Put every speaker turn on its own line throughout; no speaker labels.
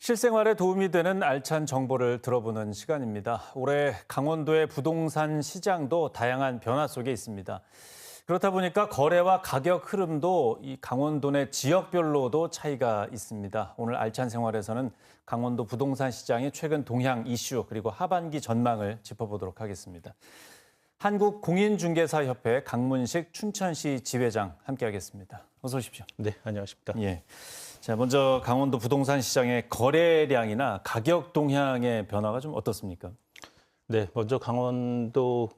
실생활에 도움이 되는 알찬 정보를 들어보는 시간입니다. 올해 강원도의 부동산 시장도 다양한 변화 속에 있습니다. 그렇다 보니까 거래와 가격 흐름도 이 강원도 내 지역별로도 차이가 있습니다. 오늘 알찬 생활에서는 강원도 부동산 시장의 최근 동향 이슈 그리고 하반기 전망을 짚어보도록 하겠습니다. 한국공인중개사협회 강문식 춘천시 지회장 함께하겠습니다. 어서 오십시오.
네, 안녕하십니까.
예. 자, 먼저 강원도 부동산 시장의 거래량이나 가격 동향의 변화가 좀 어떻습니까?
네, 먼저 강원도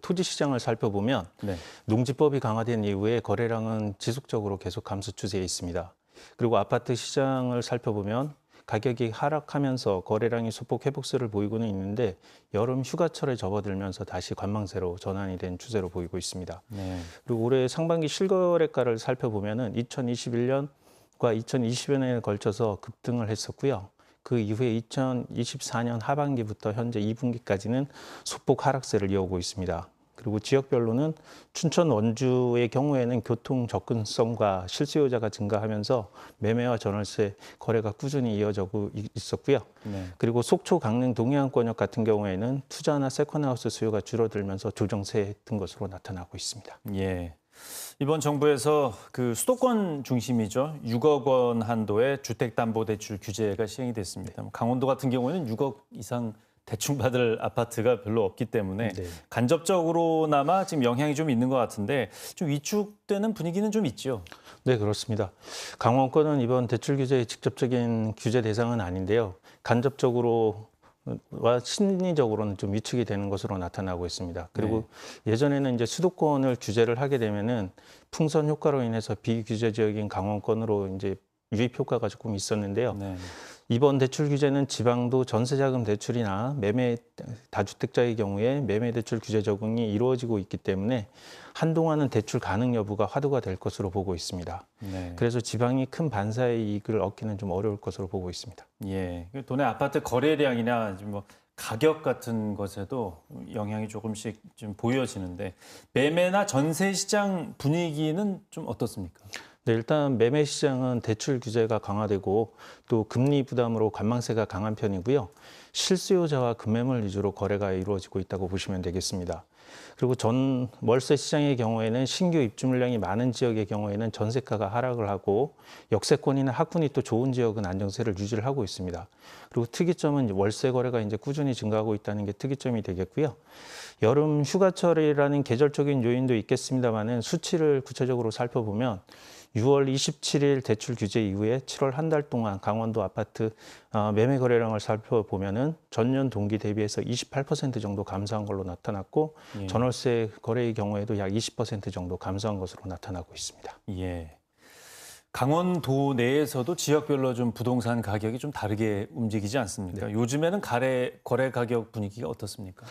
토지 시장을 살펴보면
네.
농지법이 강화된 이후에 거래량은 지속적으로 계속 감소 추세에 있습니다. 그리고 아파트 시장을 살펴보면 가격이 하락하면서 거래량이 소폭 회복세를 보이고는 있는데 여름 휴가철에 접어들면서 다시 관망세로 전환이 된 추세로 보이고 있습니다.
네.
그리고 올해 상반기 실거래가를 살펴보면은 2021년과 2020년에 걸쳐서 급등을 했었고요. 그 이후에 2024년 하반기부터 현재 2분기까지는 소폭 하락세를 이어오고 있습니다. 그리고 지역별로는 춘천 원주의 경우에는 교통 접근성과 실수요자가 증가하면서 매매와 전월세 거래가 꾸준히 이어지고 있었고요.
네.
그리고 속초, 강릉, 동해안권역 같은 경우에는 투자나 세컨하우스 수요가 줄어들면서 조정세 든 것으로 나타나고 있습니다.
예. 이번 정부에서 수도권 중심이죠. 6억 원 한도의 주택담보대출 규제가 시행이 됐습니다. 강원도 같은 경우에는 6억 이상 대충 받을 아파트가 별로 없기 때문에
네.
간접적으로나마 지금 영향이 좀 있는 것 같은데 좀 위축되는 분위기는 좀 있죠.
네, 그렇습니다. 강원권은 이번 대출 규제의 직접적인 규제 대상은 아닌데요. 간접적으로와 심리적으로는 좀 위축이 되는 것으로 나타나고 있습니다. 그리고 예전에는 이제 수도권을 규제를 하게 되면은 풍선 효과로 인해서 비규제 지역인 강원권으로 이제 유입 효과가 조금 있었는데요.
네.
이번 대출 규제는 지방도 전세자금 대출이나 매매 다주택자의 경우에 매매 대출 규제 적용이 이루어지고 있기 때문에 한동안은 대출 가능 여부가 화두가 될 것으로 보고 있습니다.
네.
그래서 지방이 큰 반사의 이익을 얻기는 좀 어려울 것으로 보고 있습니다.
예. 도내 아파트 거래량이나 뭐 가격 같은 것에도 영향이 조금씩 좀 보여지는데 매매나 전세 시장 분위기는 좀 어떻습니까?
네, 일단 매매 시장은 대출 규제가 강화되고 또 금리 부담으로 관망세가 강한 편이고요. 실수요자와 급매물 위주로 거래가 이루어지고 있다고 보시면 되겠습니다. 그리고 월세 시장의 경우에는 신규 입주 물량이 많은 지역의 경우에는 전세가가 하락을 하고 역세권이나 학군이 또 좋은 지역은 안정세를 유지를 하고 있습니다. 그리고 특이점은 월세 거래가 이제 꾸준히 증가하고 있다는 게 특이점이 되겠고요. 여름 휴가철이라는 계절적인 요인도 있겠습니다만은 수치를 구체적으로 살펴보면 6월 27일 대출 규제 이후에 7월 한 달 동안 강원도 아파트 매매 거래량을 살펴보면은 전년 동기 대비해서 28% 정도 감소한 걸로 나타났고 전월세 거래의 경우에도 약 20% 정도 감소한 것으로 나타나고 있습니다.
예. 강원도 내에서도 지역별로 좀 부동산 가격이 좀 다르게 움직이지 않습니까? 네. 요즘에는 거래 가격 분위기가 어떻습니까?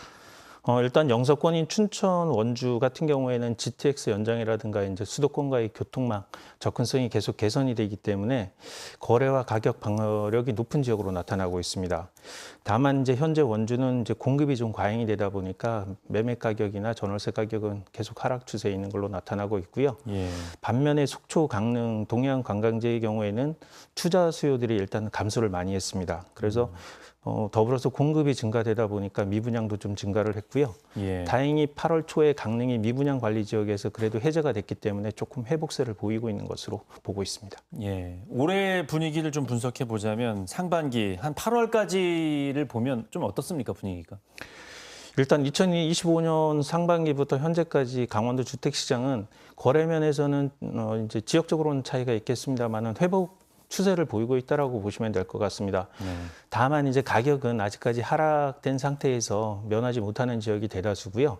일단 영서권인 춘천, 원주 같은 경우에는 GTX 연장이라든가 이제 수도권과의 교통망 접근성이 계속 개선이 되기 때문에 거래와 가격 방어력이 높은 지역으로 나타나고 있습니다. 다만 이제 현재 원주는 이제 공급이 좀 과잉이 되다 보니까 매매 가격이나 전월세 가격은 계속 하락 추세에 있는 걸로 나타나고 있고요.
예.
반면에 속초, 강릉, 동해안 관광지의 경우에는 투자 수요들이 일단 감소를 많이 했습니다. 그래서 더불어서 공급이 증가되다 보니까 미분양도 좀 증가를 했고요.
예.
다행히 8월 초에 강릉이 미분양 관리 지역에서 그래도 해제가 됐기 때문에 조금 회복세를 보이고 있는 것으로 보고 있습니다.
예. 올해 분위기를 좀 분석해 보자면 상반기 한 8월까지를 보면 좀 어떻습니까, 분위기가?
일단 2025년 상반기부터 현재까지 강원도 주택시장은 거래면에서는 이제 지역적으로는 차이가 있겠습니다만은 회복 추세를 보이고 있다라고 보시면 될 것 같습니다. 다만 이제 가격은 아직까지 하락된 상태에서 면하지 못하는 지역이 대다수고요.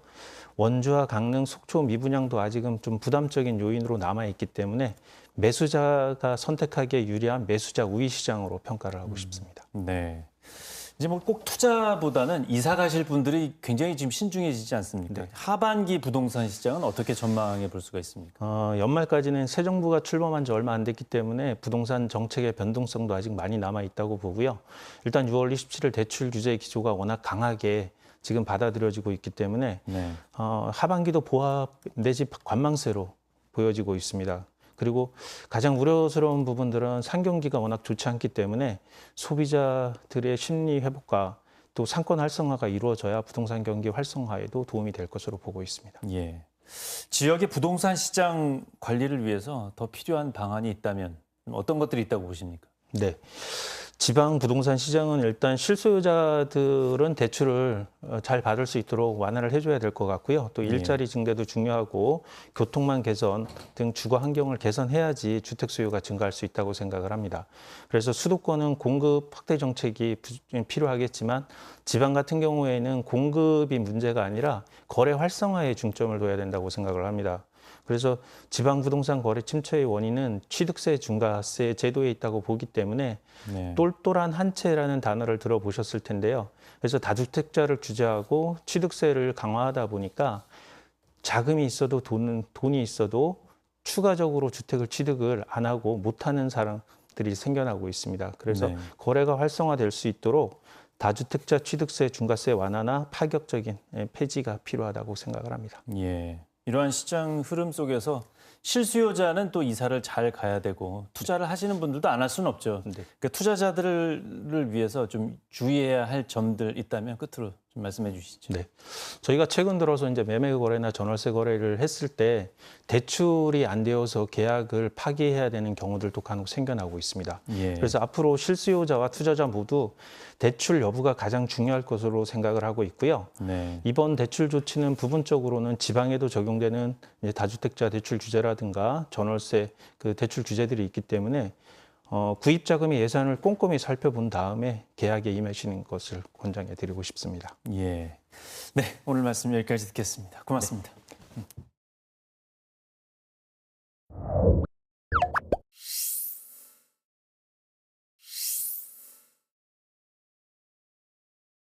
원주와 강릉, 속초 미분양도 아직은 좀 부담적인 요인으로 남아 있기 때문에 매수자가 선택하기에 유리한 매수자 우위 시장으로 평가를 하고 싶습니다.
네. 이제 뭐 꼭 투자보다는 이사 가실 분들이 굉장히 지금 신중해지지 않습니까? 네. 하반기 부동산 시장은 어떻게 전망해 볼 수가 있습니까?
연말까지는 새 정부가 출범한 지 얼마 안 됐기 때문에 부동산 정책의 변동성도 아직 많이 남아 있다고 보고요. 일단 6월 27일 대출 규제 기조가 워낙 강하게 지금 받아들여지고 있기 때문에 하반기도 보합 내지 관망세로 보여지고 있습니다. 그리고 가장 우려스러운 부분들은 상경기가 워낙 좋지 않기 때문에 소비자들의 심리 회복과 또 상권 활성화가 이루어져야 부동산 경기 활성화에도 도움이 될 것으로 보고 있습니다.
예. 지역의 부동산 시장 관리를 위해서 더 필요한 방안이 있다면 어떤 것들이 있다고 보십니까?
네. 지방 부동산 시장은 일단 실소유자들은 대출을 잘 받을 수 있도록 완화를 해줘야 될 것 같고요. 또 일자리 증대도 중요하고 교통망 개선 등 주거 환경을 개선해야지 주택 수요가 증가할 수 있다고 생각을 합니다. 그래서 수도권은 공급 확대 정책이 필요하겠지만 지방 같은 경우에는 공급이 문제가 아니라 거래 활성화에 중점을 둬야 된다고 생각을 합니다. 그래서 지방 부동산 거래 침체의 원인은 취득세 중과세 제도에 있다고 보기 때문에
네.
똘똘한 한 채라는 단어를 들어보셨을 텐데요. 그래서 다주택자를 규제하고 취득세를 강화하다 보니까 자금이 있어도 돈이 있어도 추가적으로 주택을 취득을 안 하고 못하는 사람들이 생겨나고 있습니다. 그래서
네.
거래가 활성화될 수 있도록 다주택자 취득세 중과세 완화나 파격적인 폐지가 필요하다고 생각을 합니다.
예. 이러한 시장 흐름 속에서 실수요자는 또 이사를 잘 가야 되고 투자를 하시는 분들도 안 할 수는 없죠.
네.
그러니까 투자자들을 위해서 좀 주의해야 할 점들 있다면 끝으로 좀 말씀해 주시죠.
네. 저희가 최근 들어서 이제 매매 거래나 전월세 거래를 했을 때 대출이 안 되어서 계약을 파기해야 되는 경우들도 간혹 생겨나고 있습니다.
예.
그래서 앞으로 실수요자와 투자자 모두 대출 여부가 가장 중요할 것으로 생각을 하고 있고요.
네.
이번 대출 조치는 부분적으로는 지방에도 적용되는 이제 다주택자 대출 규제라든가 전월세 그 대출 규제들이 있기 때문에 구입 자금의 예산을 꼼꼼히 살펴본 다음에 계약에 임하시는 것을 권장해 드리고 싶습니다.
예. 네, 오늘 말씀 여기까지 듣겠습니다. 고맙습니다.